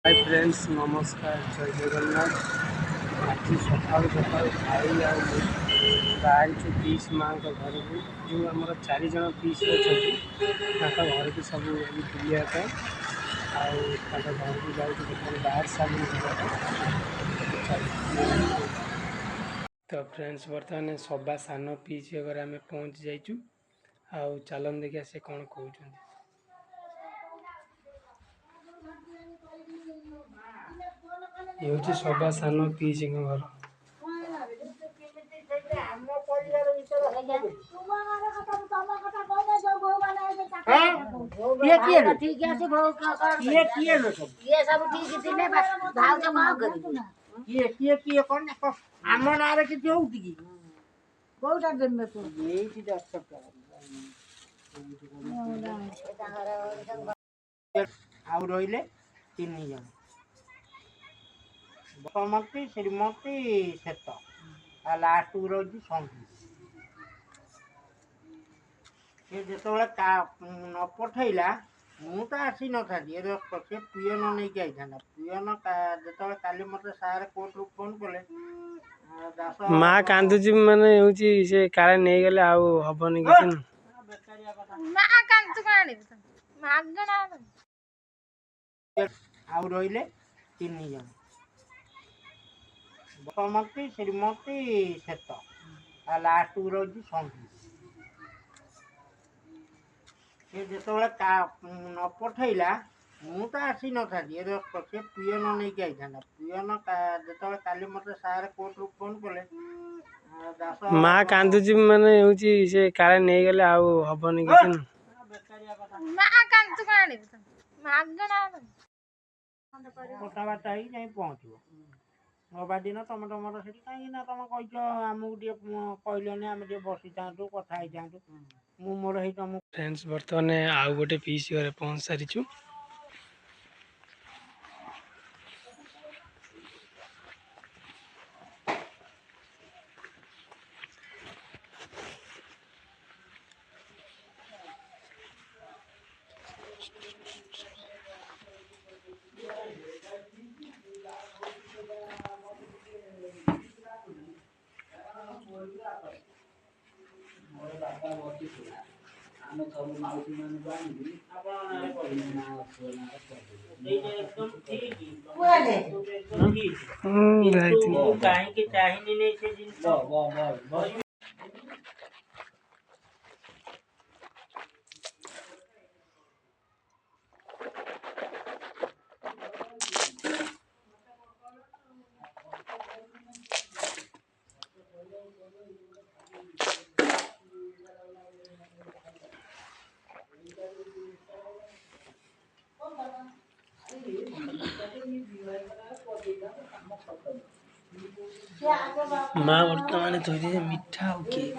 Hi friends नमस्कार जय जगन्नाथ आज सकाल सकाल भाई आईछु पीस माँ घर को जो आम 4 जन पीस अच्छा घर को सब बुलायापी घर को जाऊँ बाहर साल तो फ्रेंड्स बर्तमान सभा सान पीस घर आम पहुँची जाइचु आउ चलन देखिए से कौन कहते ये हूँ सभा सान पीस घर आम ना किसी हो कोटा देमे तो यही 10 टका आउ रहिले 3 जन बसमती श्रीमती सेत आ लास्ट को रही संगी से जो न पठेला मु तो आसी न था से पियन नहीं आई था पियन जो काली मत सारे कोर्ट रू फोन कले माँ कांदुची माने होची से काले नहीं गले आउ हबनी किछ माँ कांदु काणी मागना आउ रहिले 3 जन बसमती श्रीमती सेत आ लास्ट को रही संगी से जो न पठेला मु तो आसी न था से पियन नहीं आई था पियन जो काली मत सारे कोर्ट रू फोन कले माँ कांदुची माने होची से काले नहीं गले आउ हबनी किछ माँ कांदु काणी मागना कथबार्ता ही नहीं पहुँचो रविवार दिन तुम तुम से कहीं तुम कह आमको टे कहलनि आम टे बसी था कथा था मु मोर तुम फ्रेंड्स बर्तमान आउ गोटे पीस घरे पहुँच सारीचु कहीं चाहिए नहीं से जिन माँ बर्तमान थोड़ी मिठा और केक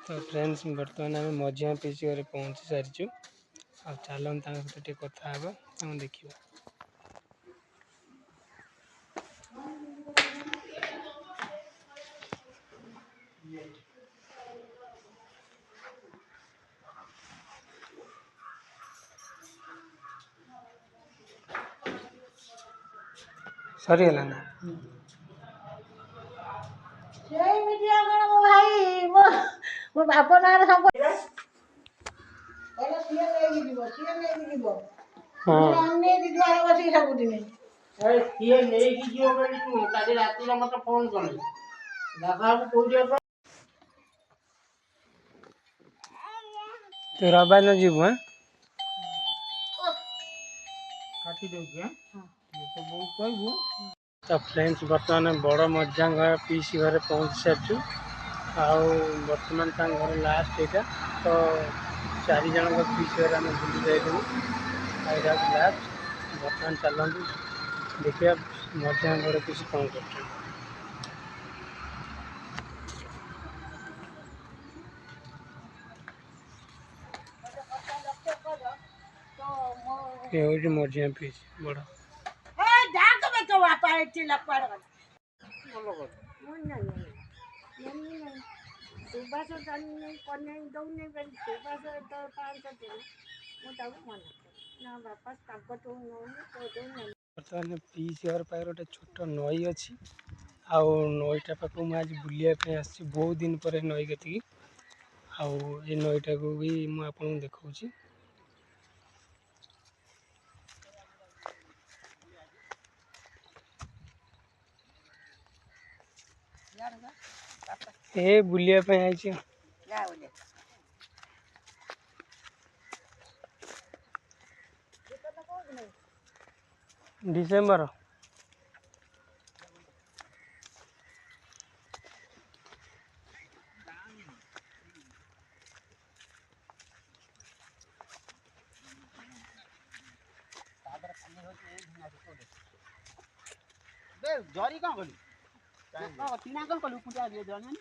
तो फ्रेंड्स बर्तमान आम मझिया पीस घरे पहुँची सारीचु आ चलन सहित कथा देखा सरीगला ना मीडिया कौन मो भाई मो बाप ना सब तो रविवार न जीव हाँ तो फ्रेंड्स बर्तमान बड़ मझा घर पीस घरे पहुँची सारी आउ बर्तमान घर लास्ट यहाँ तो 4 जन पीस घर आम बुली जाइलु लास्ट बर्तमान चलते देखिए मझा घर पीस कौन कर मझिया पीस बड़ा सुभाष दौने सुभाष 5 दिन ବର୍ତ୍ତମାନ ପିଇସି ଘର ପାଖରେ ଗୋଟେ ଛୋଟ ନଈ ଅଛି। ଆଉ ନଈଟା ପାଖକୁ ମୁଁ ଆଜି ବୁଲିବା ପାଇଁ ଆସିଛି ବହୁତ ଦିନ ପରେ ନଈ କତିକି। ଆଉ ଏ ନଈଟାକୁ ବି ମୁଁ ଆପଣଙ୍କୁ ଦେଖାଉଛି। ଏ ବୁଲିବା ପାଇଁ ଆଇଛି। ଡିସେମ୍ବର। ଜରି କ'ଣ କଲୁ କିଣା କ'ଣ କଲୁ ପୂଜା ଜଣି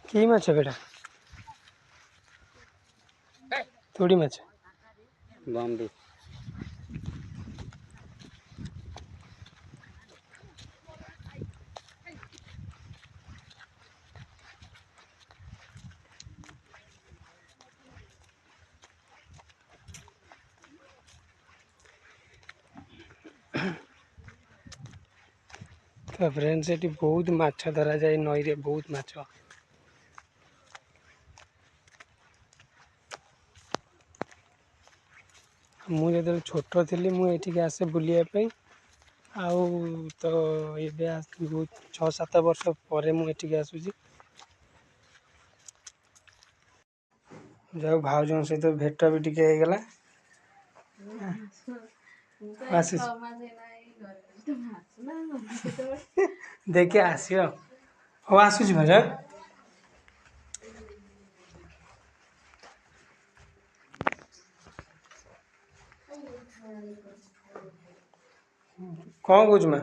କି ମାଛ ବେଟା? ତୋଡ଼ି ମାଛ। ବମ୍ବି। ତ ଫ୍ରେଣ୍ଡସ୍ ଏଠି ବହୁତ ମାଛ ଧରାଯାଏ ନଈରେ, ବହୁତ ମାଛ। ମୁଁ ଯେତେବେଳେ ଛୋଟ ଥିଲି ମୁଁ ଏଠିକି ଆସେ ବୁଲିବା ପାଇଁ। ଆଉ ତ ଏବେ ବହୁତ 6-7 ବର୍ଷ ପରେ ମୁଁ ଏଠିକି ଆସୁଛି। ଯାଉ ଭାଉଜଙ୍କ ସହିତ ଭେଟ ବି ଟିକେ ହେଇଗଲା। ଦେଖି ଆସିବ। ହଉ ଆସୁଛି ଭାଉଜ। କ'ଣ କହୁଛୁ ମା?